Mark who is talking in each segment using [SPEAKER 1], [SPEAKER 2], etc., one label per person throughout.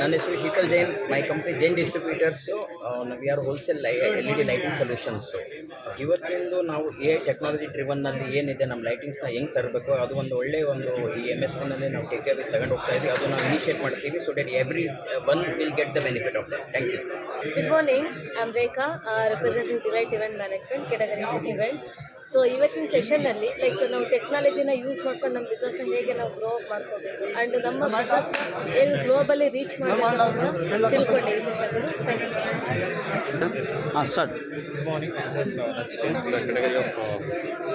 [SPEAKER 1] ನನ್ನ ಹೆಸರು Sheetal Jain. My company Jain distributors. We are wholesale LED lighting solutions. ಇವತ್ತಿಂದು ನಾವು ಟೆಕ್ನಾಲಜಿ ಡ್ರಿವನ್ನಲ್ಲಿ ಏನಿದೆ ನಮ್ಮ ಲೈಟಿಂಗ್ಸ್ನ ಹೆಂಗೆ ತರಬೇಕು, ಅದು ಒಂದು ಒಳ್ಳೆಯ ಒಂದು ಈ MSPನಲ್ಲಿ ನಾವು ಟೇಕ್ ಕೇರ್ ತಗೊಂಡು ಹೋಗ್ತಾ ಇದ್ದೀವಿ. ಅದು ನಾವು ಇನಿಷಿಯೇಟ್ ಮಾಡ್ತೀವಿ. So debt every one will get the benefit of that. Thank you.
[SPEAKER 2] Good morning, I am Rekha, representing delight event management, category events. So ಇವತ್ತಿನ ಸೆಷನ್ನಲ್ಲಿ ನಾವು ಟೆಕ್ನಾಲಜಿನ ಯೂಸ್ ಮಾಡ್ಕೊಂಡು ನಮ್ಮ ಬಿಸ್ನೆಸ್ನ ಹೇಗೆ ನಾವು ಗ್ರೋ ಅಪ್ ಮಾಡ್ಕೋಬೇಕು ಆ್ಯಂಡ್ ನಮ್ಮ ಬಿಸ್ನೆಸ್ನ ಹೇಗೆ ಗ್ಲೋಬಲಿ ರೀಚ್ ಮಾಡಬೇಕು ಅಂತ ತಿಳ್ಕೊಂಡೆ ಈ ಸೆಷನ್ಗಳು. Thank you so much.
[SPEAKER 3] Start.
[SPEAKER 4] Good morning, Nachiket, category of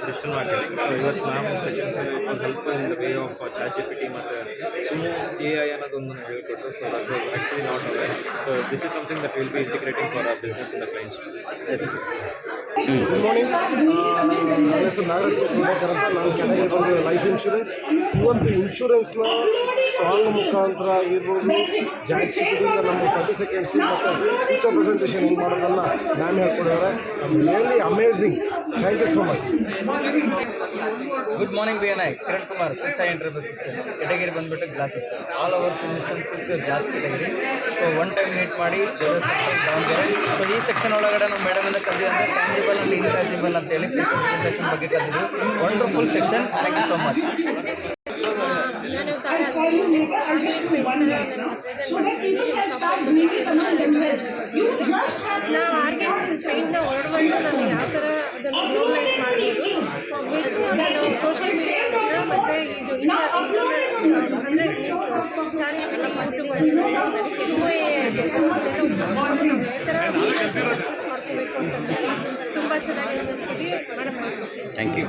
[SPEAKER 4] digital marketing. So ಇವತ್ತು ನಮ್ಮ sessions it was helpful in the way of ChatGPT ಮತ್ತು ಸುಮೋ AI ಅನ್ನೋದೊಂದು ನಾವು ಹೇಳ್ಕೊಟ್ಟು. So that was actually not aware. So this is something that will be integrating for our business in the clients.
[SPEAKER 3] Yes.
[SPEAKER 5] Good morning, ನನ್ನ ಹೆಸರು ನಾಗರಾಜ್ ಕುಂಬೇಕರ್ ಅಂತ. ನಾನು category ಬಂದು life insurance. ಇವತ್ತು ಇನ್ಶೂರೆನ್ಸ್ನ ಸಾಂಗ್ ಮುಖಾಂತರ ಆಗಿರ್ಬೋದು, ChatGPTಯಿಂದ ನಮಗೆ 30 ಸೆಕೆಂಡ್ಸು ಮತ್ತು ಫ್ಯೂಚರ್ ಪ್ರೆಸೆಂಟೇಷನ್ ಹೆಂಗೆ ಮಾಡೋದನ್ನು ಮ್ಯಾಮ್ ಹೇಳ್ಕೊಡಿದ್ದಾರೆ. Really amazing. Thank you so much.
[SPEAKER 6] Good morning BNI, Kiran Kumar, CSI enterprises. Category ಬಂದುಬಿಟ್ಟು glasses. All over solutions glass category. So one time meet ಮಾಡಿ ದಾವಣಗೆರೆ. ಸೊ ಈ ಸೆಕ್ಷನ್ ಒಳಗಡೆ ನಾವು ಮೇಡಮಿಂದ ಕಲಿಯೋದು ಟ್ಯಾಂಜಿಬಲ್ ಆ್ಯಂಡ್ ಇಂಟ್ಯಾಂಜಿಬಲ್ ಅಂತೇಳಿ ಫ್ಯೂಚರ್ ಪ್ರೆಸೆಂಟೇಷನ್ ಬಗ್ಗೆ ಕಲಿದ್ವಿ. Wonderful section. Thank you so much.
[SPEAKER 7] ನಾನು ತಾರಾ ನಾವು ಆರ್ಗ್ಯಾನಿಕ್ ಪೇಂಟ್ನ ಹೊರಡ್ಕೊಂಡು ನಾನು ಯಾವ ಥರ ಅದನ್ನು ಗ್ಲೋಬಲೈಸ್ ಮಾಡ್ಬೋದು ವಿತ್ ನಾನು ಸೋಷಿಯಲ್ ಮೀಡಿಯಾಸ್ನ ಮತ್ತು ಇದು ಅಂದರೆ ಮೀನ್ಸ್ ChatGPT, ಯೂಟ್ಯೂಬ್ ಆಗಿರ್ಬೋದು, ಸುಮೋ ಟೆಕ್ನಾಲಜಿನೆಲ್ಲ ಉಪಯೋಗಿಸ್ಕೊಂಡು ನಾವು ಯಾವ ಥರ ಬಿಸ್ನೆಸ್ನ ಸಕ್ಸಸ್ ಮಾಡ್ಕೋಬೇಕು ಅಂತಂದರೆ ತುಂಬ ಚೆನ್ನಾಗಿ ಅನಿಸ್ತೀವಿ. ಮಾಡಬೇಕು.
[SPEAKER 1] Thank you.